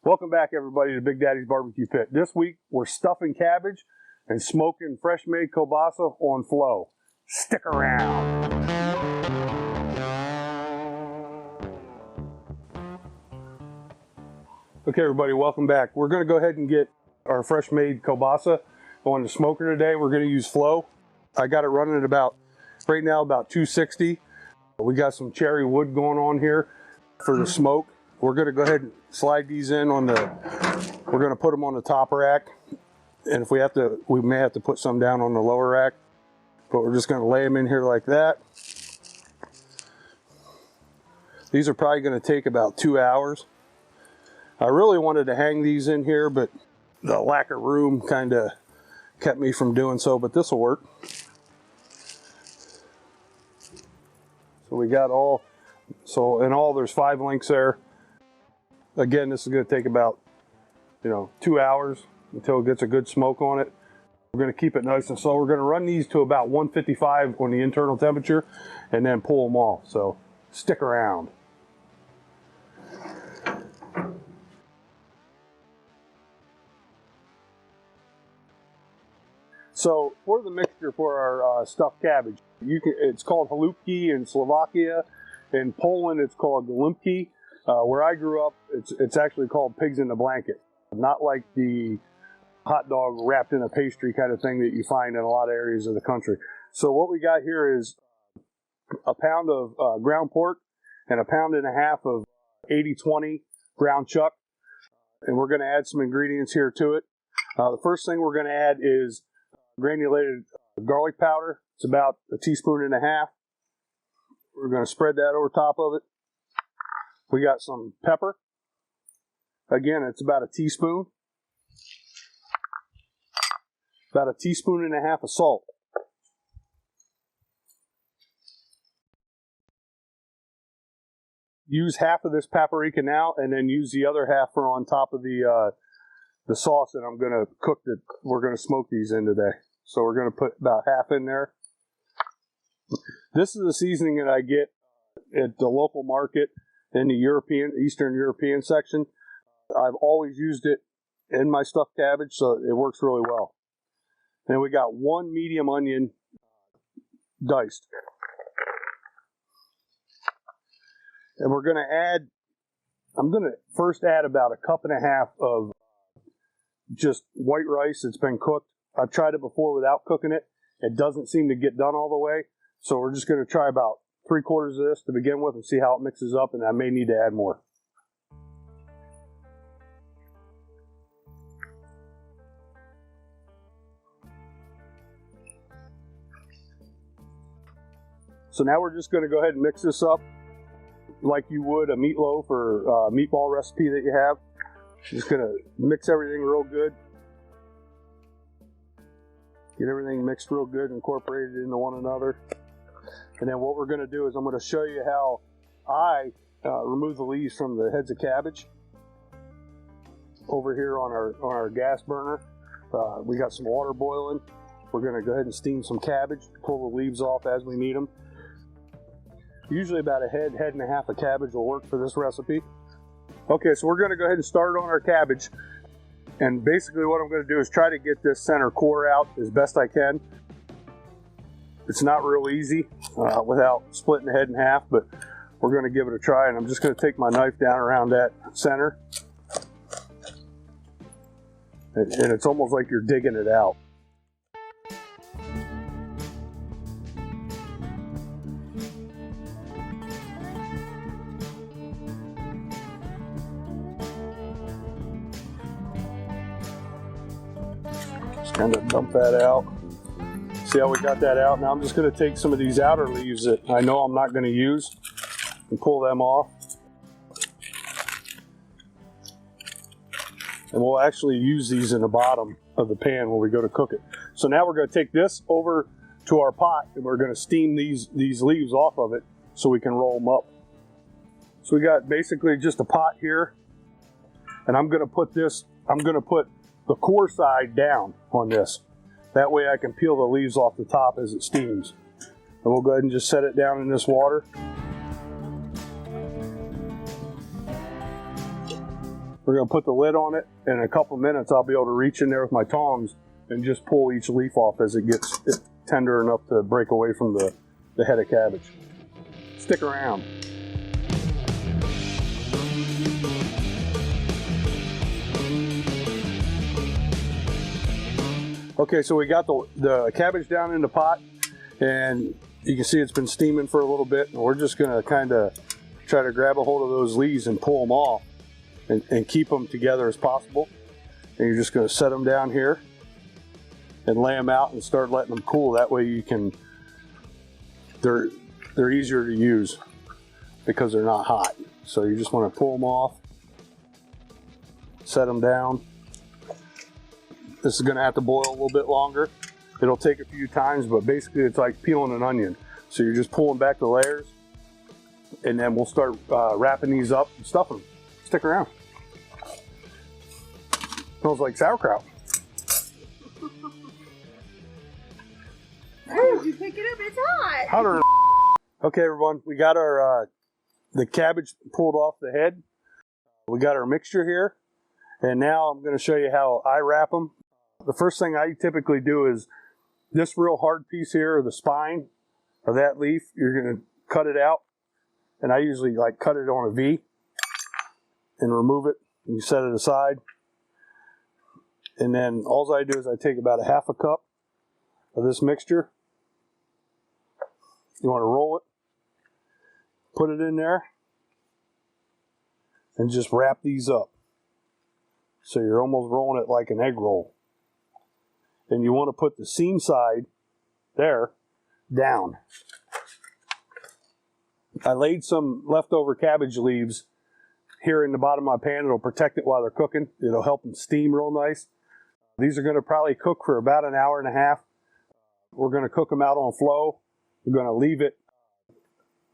Welcome back, everybody, to Big Daddy's Barbecue Pit. This week, we're stuffing cabbage and smoking fresh-made kobasa on flow. Stick around. Okay, everybody, welcome back. We're going to go ahead and get our fresh-made kobasa on the smoker today. We're going to use flow. I got it running at right now, about 260. We got some cherry wood going on here for the smoke. We're going to go ahead and slide these in on we're going to put them on the top rack. And if we have to, we may have to put some down on the lower rack. But we're just going to lay them in here like that. These are probably going to take about 2 hours. I really wanted to hang these in here, but the lack of room kind of kept me from doing so, but this will work. So we got in all there's 5 links there. Again, this is going to take about 2 hours until it gets a good smoke on it. We're going to keep it nice and slow. We're going to run these to about 155 on the internal temperature and then pull them off. So stick around. So for the mixture for our stuffed cabbage, it's called Golumpki in Slovakia. In Poland, it's called Golumpki. Where I grew up, it's actually called pigs in the blanket. Not like the hot dog wrapped in a pastry kind of thing that you find in a lot of areas of the country. So what we got here is a pound of ground pork and a pound and a half of 80/20 ground chuck. And we're going to add some ingredients here to it. The first thing we're going to add is granulated garlic powder. It's about 1.5 teaspoons. We're going to spread that over top of it. We got some pepper. Again, it's about 1 teaspoon. About 1.5 teaspoons of salt. Use half of this paprika now, and then use the other half for on top of the sauce that I'm going to cook. We're going to smoke these in today. So we're going to put about half in there. This is the seasoning that I get at the local market in the Eastern European section. I've always used it in my stuffed cabbage, so it works really well. And we got 1 medium onion diced. And we're going to add, I'm going to first add about 1.5 cups of just white rice that's been cooked. I've tried it before without cooking it. It doesn't seem to get done all the way. So we're just going to try about 3/4 of this to begin with and see how it mixes up, and I may need to add more. So now we're just going to go ahead and mix this up like you would a meatloaf or meatball recipe that you have. Just going to mix everything real good. Get everything mixed real good, incorporated into one another. And then what we're going to do is I'm going to show you how I remove the leaves from the heads of cabbage. Over here on our gas burner, we got some water boiling. We're going to go ahead and steam some cabbage, pull the leaves off as we need them. Usually about a head and a half of cabbage will work for this recipe. Okay, so we're going to go ahead and start on our cabbage. And basically what I'm going to do is try to get this center core out as best I can. It's not real easy without splitting the head in half, but we're going to give it a try. And I'm just going to take my knife down around that center. And it's almost like you're digging it out. Just kind of dump that out. See how we got that out? Now I'm just going to take some of these outer leaves that I know I'm not going to use and pull them off. And we'll actually use these in the bottom of the pan when we go to cook it. So now we're going to take this over to our pot and we're going to steam these leaves off of it so we can roll them up. So we got basically just a pot here, and I'm going to put the core side down on this. That way I can peel the leaves off the top as it steams. And we'll go ahead and just set it down in this water. We're going to put the lid on it, and in a couple minutes I'll be able to reach in there with my tongs and just pull each leaf off as it gets tender enough to break away from the head of cabbage. Stick around. Okay, so we got the cabbage down in the pot, and you can see it's been steaming for a little bit, and we're just going to kind of try to grab a hold of those leaves and pull them off and keep them together as possible. And you're just going to set them down here and lay them out and start letting them cool. That way you can, they're easier to use because they're not hot. So you just want to pull them off, set them down. This is going to have to boil a little bit longer. It'll take a few times, but basically it's like peeling an onion. So you're just pulling back the layers, and then we'll start wrapping these up and stuffing them. Stick around. Smells like sauerkraut. Where did you pick it up? It's hot. Hotter than Okay, everyone, we got our the cabbage pulled off the head. We got our mixture here, and now I'm going to show you how I wrap them. The first thing I typically do is this real hard piece here, the spine of that leaf, you're going to cut it out, and I usually like cut it on a V and remove it, and you set it aside. And then all I do is I take about a half a cup of this mixture. You want to roll it, put it in there, and just wrap these up. So you're almost rolling it like an egg roll. And you want to put the seam side there down. I laid some leftover cabbage leaves here in the bottom of my pan. It'll protect it while they're cooking. It'll help them steam real nice. These are going to probably cook for about an hour and a half. We're going to cook them out on flow. We're going to leave it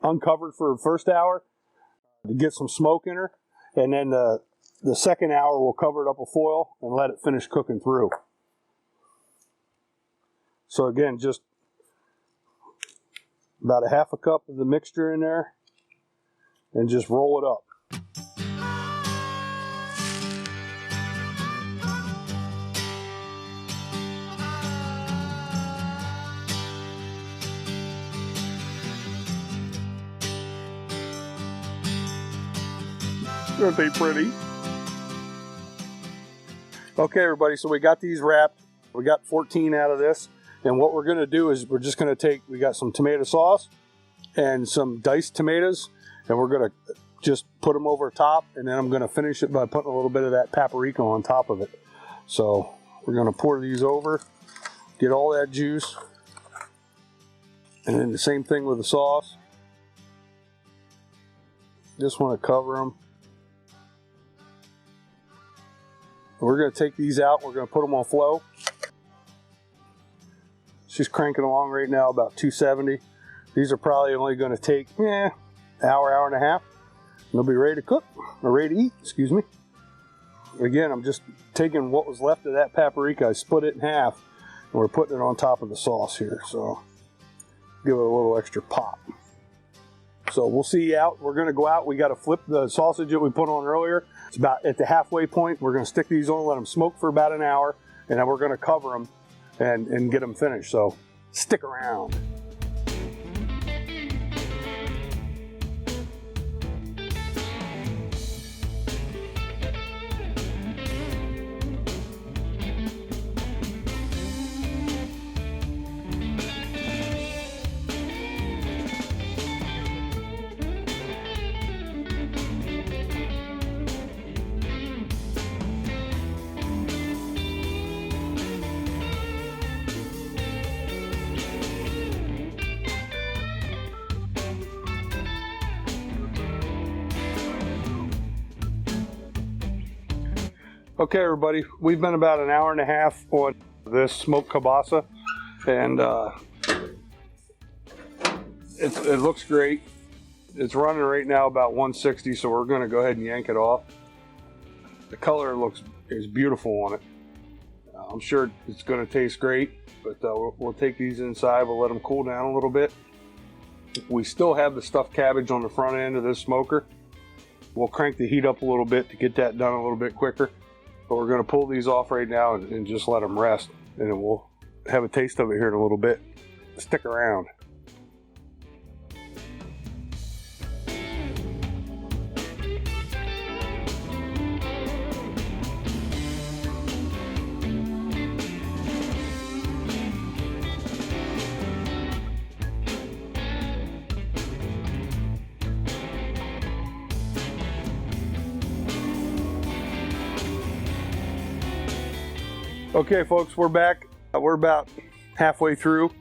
uncovered for the first hour to get some smoke in her. And then the second hour we'll cover it up with foil and let it finish cooking through. So again, just about a half a cup of the mixture in there and just roll it up. Aren't they pretty? Okay, everybody, so we got these wrapped. We got 14 out of this. And what we're going to do is we're just going to take, we got some tomato sauce and some diced tomatoes, and we're going to just put them over top, and then I'm going to finish it by putting a little bit of that paprika on top of it. So we're going to pour these over, get all that juice, and then the same thing with the sauce. Just want to cover them. We're going to take these out. We're going to put them on flow. She's cranking along right now about 270. These are probably only going to take hour and a half. And they'll be ready to cook, or ready to eat, excuse me. Again, I'm just taking what was left of that paprika. I split it in half, and we're putting it on top of the sauce here. So give it a little extra pop. So we'll see you out. We're going to go out. We got to flip the sausage that we put on earlier. It's about at the halfway point. We're going to stick these on, let them smoke for about an hour, and then we're going to cover them and get them finished. So stick around. Okay, everybody, we've been about an hour and a half on this smoked kobasa, and it looks great. It's running right now about 160, so we're going to go ahead and yank it off. The color is beautiful on it. I'm sure it's going to taste great, but we'll take these inside. We'll let them cool down a little bit. We still have the stuffed cabbage on the front end of this smoker, We'll crank the heat up a little bit to get that done a little bit quicker. But we're going to pull these off right now and just let them rest. And then we'll have a taste of it here in a little bit. Stick around. Okay folks, we're back. We're about halfway through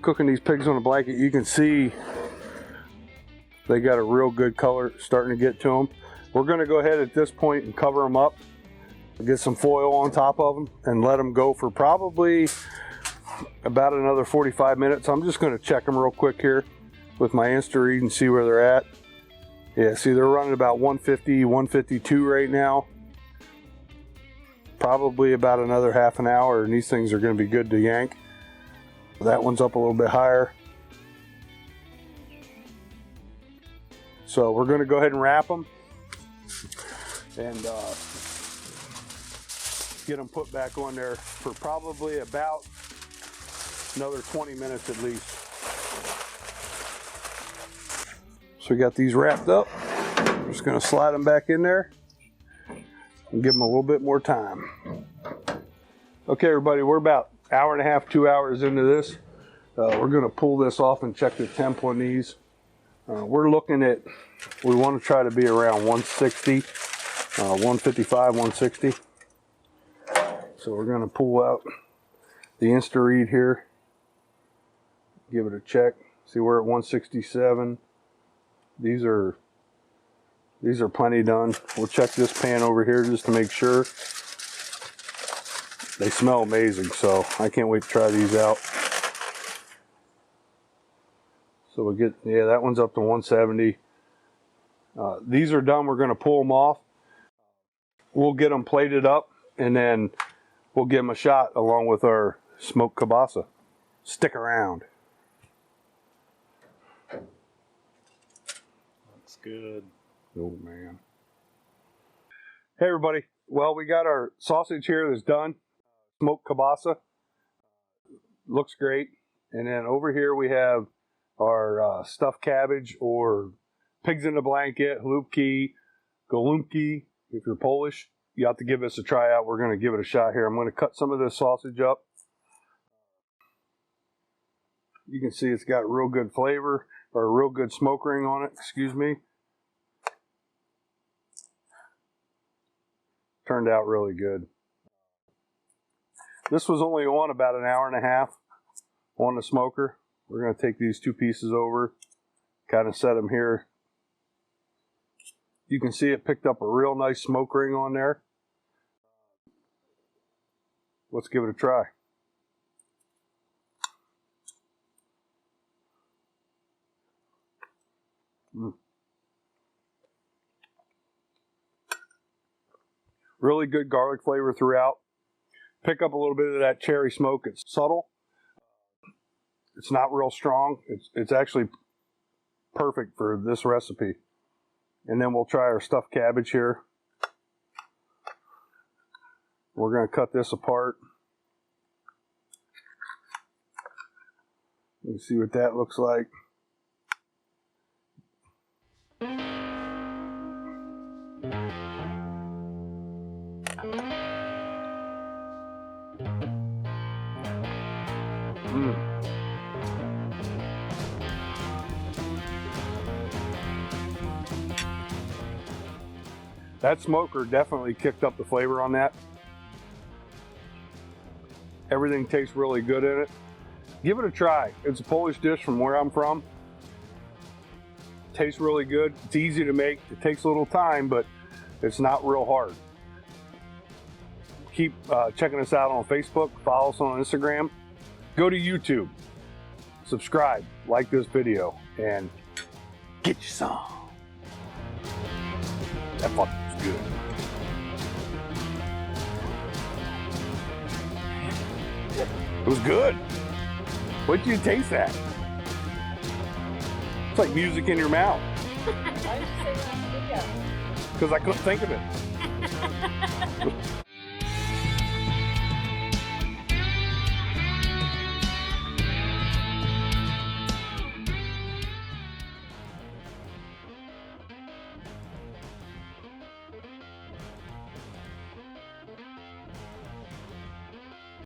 cooking these pigs on a blanket. You can see they got a real good color starting to get to them. We're going to go ahead at this point and cover them up, get some foil on top of them, and let them go for probably about another 45 minutes. I'm just going to check them real quick here with my Insta-Read and see where they're at. Yeah, see they're running about 150, 152 right now. Probably about another half an hour and these things are going to be good to yank. That one's up a little bit higher. So we're going to go ahead and wrap them and get them put back on there for probably about another 20 minutes at least. So we got these wrapped up. I'm just going to slide them back in there and give them a little bit more time. Okay everybody, we're about an hour and a half, 2 hours into this. We're going to pull this off and check the temp on these. We're looking at, we want to try to be around 160, 155, 160. So we're going to pull out the Insta-Read here, give it a check, see we're at 167. These are plenty done. We'll check this pan over here just to make sure. They smell amazing, so I can't wait to try these out. So we'll get, yeah, that one's up to 170. These are done. We're going to pull them off. We'll get them plated up, and then we'll give them a shot along with our smoked kobasa. Stick around. That's good. Oh man. Hey everybody. Well, we got our sausage here that's done. Smoked kobasa. Looks great. And then over here we have our stuffed cabbage, or pigs in a blanket, Golumpki. If you're Polish, you have to give this a try out. We're going to give it a shot here. I'm going to cut some of this sausage up. You can see it's got real good flavor, or a real good smoke ring on it, excuse me. Turned out really good. This was only on about an hour and a half on the smoker. We're going to take these two pieces over, kind of set them here. You can see it picked up a real nice smoke ring on there. Let's give it a try. Really good garlic flavor throughout. Pick up a little bit of that cherry smoke. It's subtle. It's not real strong. It's actually perfect for this recipe. And then we'll try our stuffed cabbage here. We're going to cut this apart. You can see what that looks like. That smoker definitely kicked up the flavor on that. Everything tastes really good in it. Give it a try. It's a Polish dish from where I'm from. Tastes really good. It's easy to make. It takes a little time, but it's not real hard. Keep checking us out on Facebook. Follow us on Instagram. Go to YouTube. Subscribe. Like this video. And get you some. That fucking was good. It was good. Wait till you taste that. It's like music in your mouth. Why did you say that on the video? because I couldn't think of it.